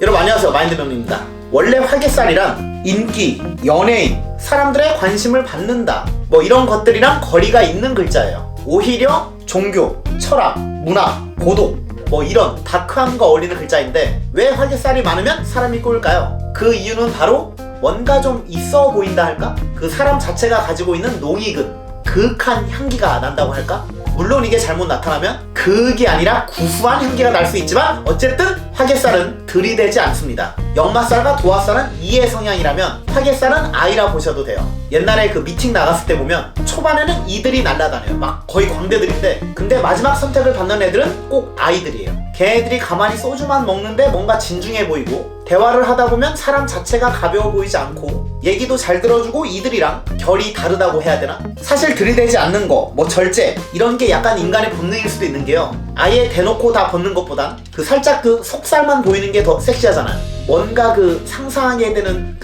여러분 안녕하세요, 마인드명리입니다. 원래 화개살이란 인기, 연예인, 사람들의 관심을 받는다 뭐 이런 것들이랑 거리가 있는 글자예요. 오히려 종교, 철학, 문화, 고독 뭐 이런 다크함과 어울리는 글자인데 왜 화개살이 많으면 사람이 꼬일까요? 그 이유는 바로 뭔가 좀 있어 보인다 할까? 그 사람 자체가 가지고 있는 농익은 그윽한 향기가 난다고 할까? 물론 이게 잘못 나타나면 그윽이 아니라 구수한 향기가 날 수 있지만 어쨌든 화개살은 들이대지 않습니다. 역마살과 도화살은 이의 성향이라면 화개살은 아이라 보셔도 돼요. 옛날에 그 미팅 나갔을 때 보면 초반에는 이들이 날라다녀요. 막 거의 광대들인데 근데 마지막 선택을 받는 애들은 꼭 아이들이에요. 걔네들이 가만히 소주만 먹는데 뭔가 진중해 보이고 대화를 하다 보면 사람 자체가 가벼워 보이지 않고 얘기도 잘 들어주고 이들이랑 결이 다르다고 해야 되나? 사실 들이대지 않는 거, 뭐 절제 이런 게 약간 인간의 본능일 수도 있는 게요. 아예 대놓고 다 벗는 것보단 그 살짝 그 속살만 보이는 게 더 섹시하잖아요. 뭔가 그 상상하게 되는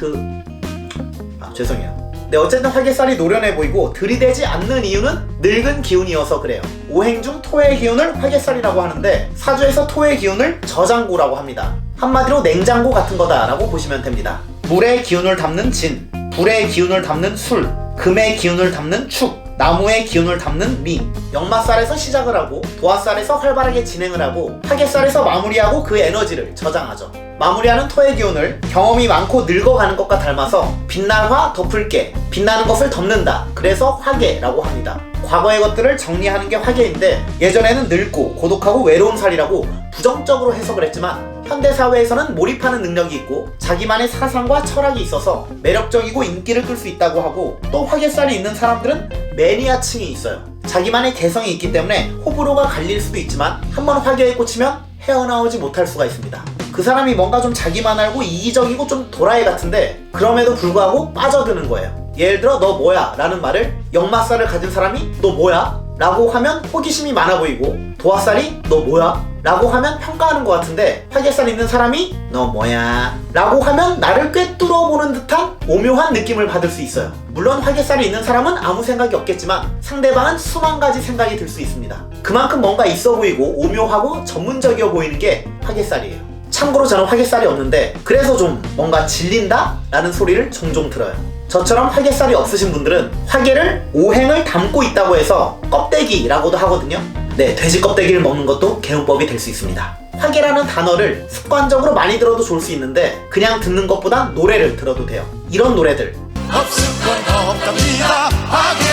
죄송해요. 네, 어쨌든 화개살이 노련해 보이고 들이대지 않는 이유는 늙은 기운이어서 그래요. 오행 중 토의 기운을 화개살이라고 하는데 사주에서 토의 기운을 저장고라고 합니다. 한마디로 냉장고 같은 거다라고 보시면 됩니다. 물의 기운을 담는 진, 불의 기운을 담는 술, 금의 기운을 담는 축, 나무의 기운을 담는 미. 역마살에서 시작을 하고 도화살에서 활발하게 진행을 하고 화개살에서 마무리하고 그 에너지를 저장하죠. 마무리하는 토의 기운을 경험이 많고 늙어가는 것과 닮아서 빛날 화 덮을게, 빛나는 것을 덮는다. 그래서 화개라고 합니다. 과거의 것들을 정리하는 게 화개인데 예전에는 늙고 고독하고 외로운 살이라고 부정적으로 해석을 했지만 현대사회에서는 몰입하는 능력이 있고 자기만의 사상과 철학이 있어서 매력적이고 인기를 끌 수 있다고 하고 또 화개살이 있는 사람들은 매니아층이 있어요. 자기만의 개성이 있기 때문에 호불호가 갈릴 수도 있지만 한번 화개에 꽂히면 헤어나오지 못할 수가 있습니다. 그 사람이 뭔가 좀 자기만 알고 이기적이고 좀 도라이 같은데 그럼에도 불구하고 빠져드는 거예요. 예를 들어 너 뭐야? 라는 말을 역마살을 가진 사람이 너 뭐야? 라고 하면 호기심이 많아 보이고 도화살이 너 뭐야? 라고 하면 평가하는 것 같은데 화개살 있는 사람이 너 뭐야? 라고 하면 나를 꿰뚫어보는 듯한 오묘한 느낌을 받을 수 있어요. 물론 화개살이 있는 사람은 아무 생각이 없겠지만 상대방은 수만 가지 생각이 들 수 있습니다. 그만큼 뭔가 있어 보이고 오묘하고 전문적이어 보이는 게 화개살이에요. 참고로 저는 화개살이 없는데 그래서 좀 뭔가 질린다? 라는 소리를 종종 들어요. 저처럼 화개살이 없으신 분들은 화개를 오행을 담고 있다고 해서 껍데기라고도 하거든요. 네, 돼지 껍데기를 먹는 것도 개운법이 될 수 있습니다. 화개라는 단어를 습관적으로 많이 들어도 좋을 수 있는데 그냥 듣는 것보다 노래를 들어도 돼요. 이런 노래들. 없을 건 없답니다.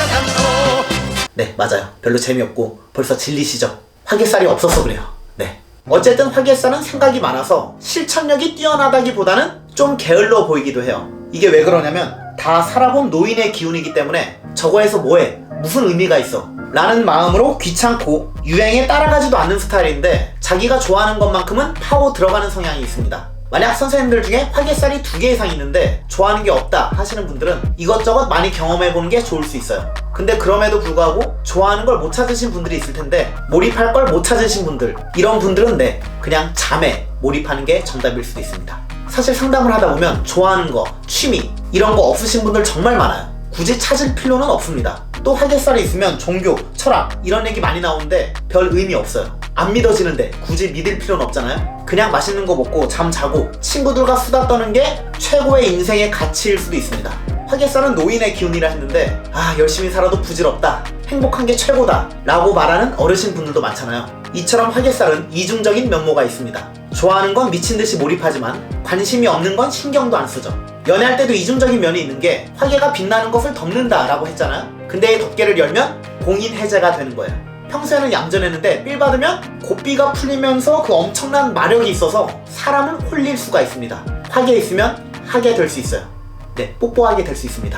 화개담고. 네, 맞아요. 별로 재미없고 벌써 질리시죠? 화개살이 없어서 그래요. 네. 어쨌든 화개살은 생각이 많아서 실천력이 뛰어나다기보다는 좀 게을러 보이기도 해요. 이게 왜 그러냐면 다 살아본 노인의 기운이기 때문에 저거에서 뭐해? 무슨 의미가 있어? 라는 마음으로 귀찮고 유행에 따라가지도 않는 스타일인데 자기가 좋아하는 것만큼은 파고 들어가는 성향이 있습니다. 만약 선생님들 중에 화개살이 2개 이상 있는데 좋아하는 게 없다 하시는 분들은 이것저것 많이 경험해보는 게 좋을 수 있어요. 근데 그럼에도 불구하고 좋아하는 걸 못 찾으신 분들이 있을 텐데 몰입할 걸 못 찾으신 분들, 이런 분들은 네, 그냥 잠에 몰입하는 게 정답일 수도 있습니다. 사실 상담을 하다 보면 좋아하는 거, 취미 이런 거 없으신 분들 정말 많아요. 굳이 찾을 필요는 없습니다. 또 화개살이 있으면 종교, 철학 이런 얘기 많이 나오는데 별 의미 없어요. 안 믿어지는데 굳이 믿을 필요는 없잖아요. 그냥 맛있는 거 먹고 잠 자고 친구들과 수다 떠는 게 최고의 인생의 가치일 수도 있습니다. 화개살은 노인의 기운이라 했는데 열심히 살아도 부질없다, 행복한 게 최고다 라고 말하는 어르신 분들도 많잖아요. 이처럼 화개살은 이중적인 면모가 있습니다. 좋아하는 건 미친듯이 몰입하지만 관심이 없는 건 신경도 안 쓰죠. 연애할 때도 이중적인 면이 있는 게 화개가 빛나는 것을 덮는다 라고 했잖아요. 근데 이 덮개를 열면 공인해제가 되는 거예요. 평소에는 얌전했는데 삘 받으면 고삐가 풀리면서 그 엄청난 마력이 있어서 사람을 홀릴 수가 있습니다. 화개 있으면 하게 될 수 있어요. 네, 뽀뽀하게 될 수 있습니다.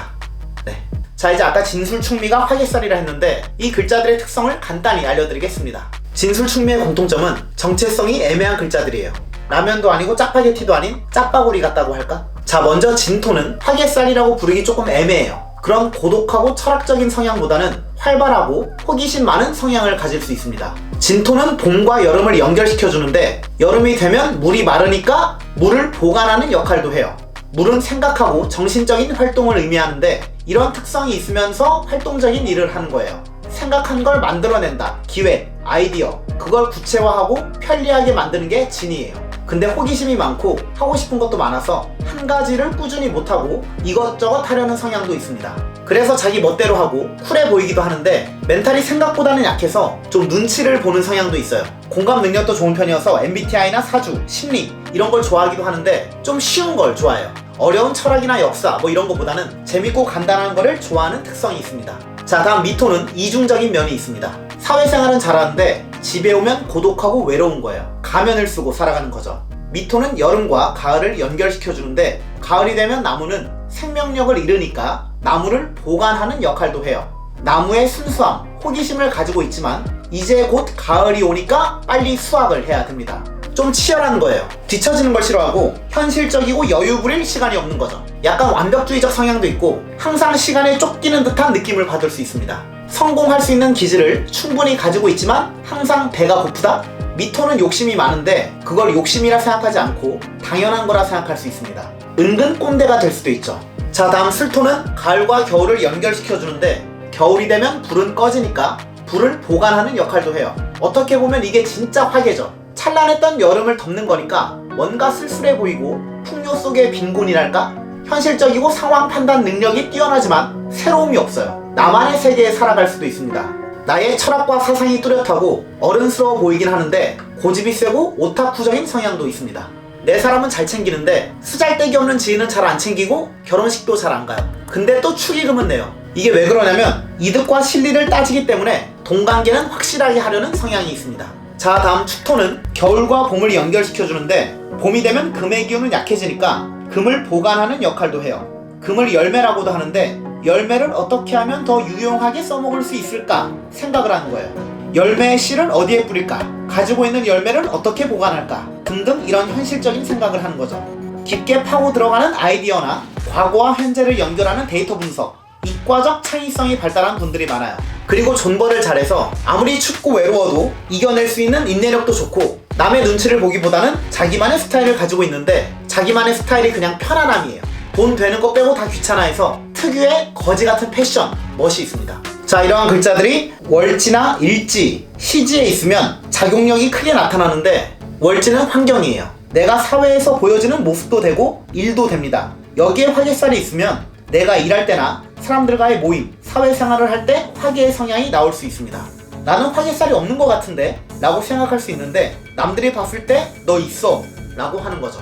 네. 자, 이제 아까 진술충미가 화개살이라 했는데 이 글자들의 특성을 간단히 알려드리겠습니다. 진술충미의 공통점은 정체성이 애매한 글자들이에요. 라면도 아니고 짜파게티도 아닌 짜파구리 같다고 할까? 자, 먼저 진토는 화개살이라고 부르기 조금 애매해요. 그런 고독하고 철학적인 성향보다는 활발하고 호기심 많은 성향을 가질 수 있습니다. 진토는 봄과 여름을 연결시켜주는데 여름이 되면 물이 마르니까 물을 보관하는 역할도 해요. 물은 생각하고 정신적인 활동을 의미하는데 이런 특성이 있으면서 활동적인 일을 하는 거예요. 생각한 걸 만들어낸다, 기획, 아이디어, 그걸 구체화하고 편리하게 만드는 게 진이에요. 근데 호기심이 많고 하고 싶은 것도 많아서 한 가지를 꾸준히 못하고 이것저것 하려는 성향도 있습니다. 그래서 자기 멋대로 하고 쿨해 보이기도 하는데 멘탈이 생각보다는 약해서 좀 눈치를 보는 성향도 있어요. 공감 능력도 좋은 편이어서 MBTI나 사주, 심리 이런 걸 좋아하기도 하는데 좀 쉬운 걸 좋아해요. 어려운 철학이나 역사 뭐 이런 것보다는 재밌고 간단한 거를 좋아하는 특성이 있습니다. 자, 다음 미토는 이중적인 면이 있습니다. 사회생활은 잘하는데 집에 오면 고독하고 외로운 거예요. 가면을 쓰고 살아가는 거죠. 미토는 여름과 가을을 연결시켜주는데 가을이 되면 나무는 생명력을 잃으니까 나무를 보관하는 역할도 해요. 나무의 순수함, 호기심을 가지고 있지만 이제 곧 가을이 오니까 빨리 수확을 해야 됩니다. 좀 치열한 거예요. 뒤처지는 걸 싫어하고 현실적이고 여유 부릴 시간이 없는 거죠. 약간 완벽주의적 성향도 있고 항상 시간에 쫓기는 듯한 느낌을 받을 수 있습니다. 성공할 수 있는 기질을 충분히 가지고 있지만 항상 배가 고프다? 미토는 욕심이 많은데 그걸 욕심이라 생각하지 않고 당연한 거라 생각할 수 있습니다. 은근 꼰대가 될 수도 있죠. 자, 다음 슬토는 가을과 겨울을 연결시켜주는데 겨울이 되면 불은 꺼지니까 불을 보관하는 역할도 해요. 어떻게 보면 이게 진짜 화개죠. 찬란했던 여름을 덮는 거니까 뭔가 쓸쓸해 보이고 풍요 속의 빈곤이랄까? 현실적이고 상황 판단 능력이 뛰어나지만 새로움이 없어요. 나만의 세계에 살아갈 수도 있습니다. 나의 철학과 사상이 뚜렷하고 어른스러워 보이긴 하는데 고집이 세고 오타쿠적인 성향도 있습니다. 내 사람은 잘 챙기는데 쓰잘데기 없는 지인은 잘 안 챙기고 결혼식도 잘 안 가요. 근데 또 축의금은 내요. 이게 왜 그러냐면 이득과 실리를 따지기 때문에 동관계는 확실하게 하려는 성향이 있습니다. 자, 다음 축토는 겨울과 봄을 연결시켜주는데 봄이 되면 금의 기운은 약해지니까 금을 보관하는 역할도 해요. 금을 열매라고도 하는데 열매를 어떻게 하면 더 유용하게 써먹을 수 있을까 생각을 하는 거예요. 열매의 씨를 어디에 뿌릴까? 가지고 있는 열매를 어떻게 보관할까? 등등 이런 현실적인 생각을 하는 거죠. 깊게 파고 들어가는 아이디어나 과거와 현재를 연결하는 데이터 분석, 이과적 창의성이 발달한 분들이 많아요. 그리고 존버를 잘해서 아무리 춥고 외로워도 이겨낼 수 있는 인내력도 좋고 남의 눈치를 보기보다는 자기만의 스타일을 가지고 있는데 자기만의 스타일이 그냥 편안함이에요. 돈 되는 거 빼고 다 귀찮아해서 특유의 거지 같은 패션, 멋이 있습니다. 자, 이러한 글자들이 월지나 일지, 시지에 있으면 작용력이 크게 나타나는데 월지는 환경이에요. 내가 사회에서 보여지는 모습도 되고 일도 됩니다. 여기에 화개살이 있으면 내가 일할 때나 사람들과의 모임, 사회생활을 할 때 화개의 성향이 나올 수 있습니다. 나는 화개살이 없는 것 같은데? 라고 생각할 수 있는데 남들이 봤을 때 너 있어 라고 하는 거죠.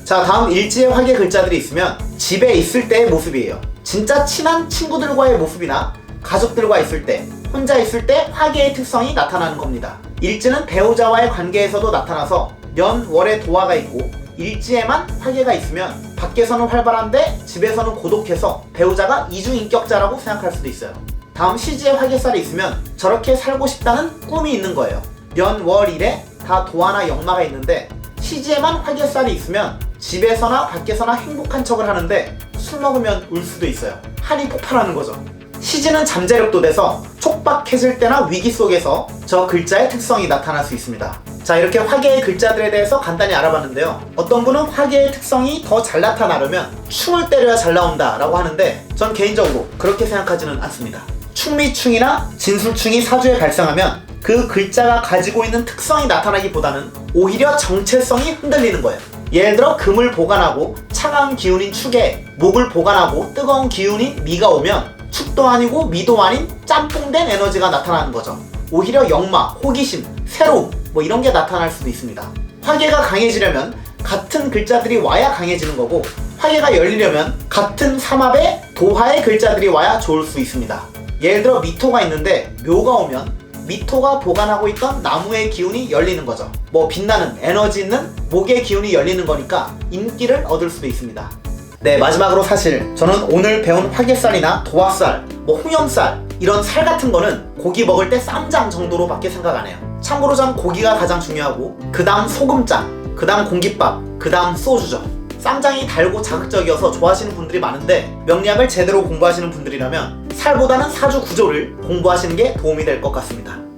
자, 다음 일지에 화개 글자들이 있으면 집에 있을 때의 모습이에요. 진짜 친한 친구들과의 모습이나 가족들과 있을 때, 혼자 있을 때 화개의 특성이 나타나는 겁니다. 일지는 배우자와의 관계에서도 나타나서 연, 월의 도화가 있고 일지에만 화개가 있으면 밖에서는 활발한데 집에서는 고독해서 배우자가 이중인격자라고 생각할 수도 있어요. 다음 시지에 화개살이 있으면 저렇게 살고 싶다는 꿈이 있는 거예요. 연, 월, 일에 다 도화나 역마가 있는데 시지에만 화개살이 있으면 집에서나 밖에서나 행복한 척을 하는데 술 먹으면 울 수도 있어요. 한이 폭발하는 거죠. 시지는 잠재력도 돼서 촉박해질 때나 위기 속에서 저 글자의 특성이 나타날 수 있습니다. 자, 이렇게 화개의 글자들에 대해서 간단히 알아봤는데요. 어떤 분은 화개의 특성이 더 잘 나타나려면 충을 때려야 잘 나온다 라고 하는데 전 개인적으로 그렇게 생각하지는 않습니다. 충미충이나 진술충이 사주에 발생하면 그 글자가 가지고 있는 특성이 나타나기보다는 오히려 정체성이 흔들리는 거예요. 예를 들어 금을 보관하고 차가운 기운인 축에 목을 보관하고 뜨거운 기운인 미가 오면 축도 아니고 미도 아닌 짬뽕된 에너지가 나타나는 거죠. 오히려 역마, 호기심, 새로움 뭐 이런 게 나타날 수도 있습니다. 화개가 강해지려면 같은 글자들이 와야 강해지는 거고 화개가 열리려면 같은 삼합의 도화의 글자들이 와야 좋을 수 있습니다. 예를 들어 미토가 있는데 묘가 오면 미토가 보관하고 있던 나무의 기운이 열리는 거죠. 뭐 빛나는 에너지 있는 목의 기운이 열리는 거니까 인기를 얻을 수도 있습니다. 네, 마지막으로 사실 저는 오늘 배운 화개살이나 도화살, 뭐 홍염살 이런 살 같은 거는 고기 먹을 때 쌈장 정도로밖에 생각 안 해요. 참고로 전 고기가 가장 중요하고 그 다음 소금장, 그 다음 공깃밥, 그 다음 소주죠. 쌈장이 달고 자극적이어서 좋아하시는 분들이 많은데 명리학을 제대로 공부하시는 분들이라면 살보다는 사주 구조를 공부하시는 게 도움이 될 것 같습니다.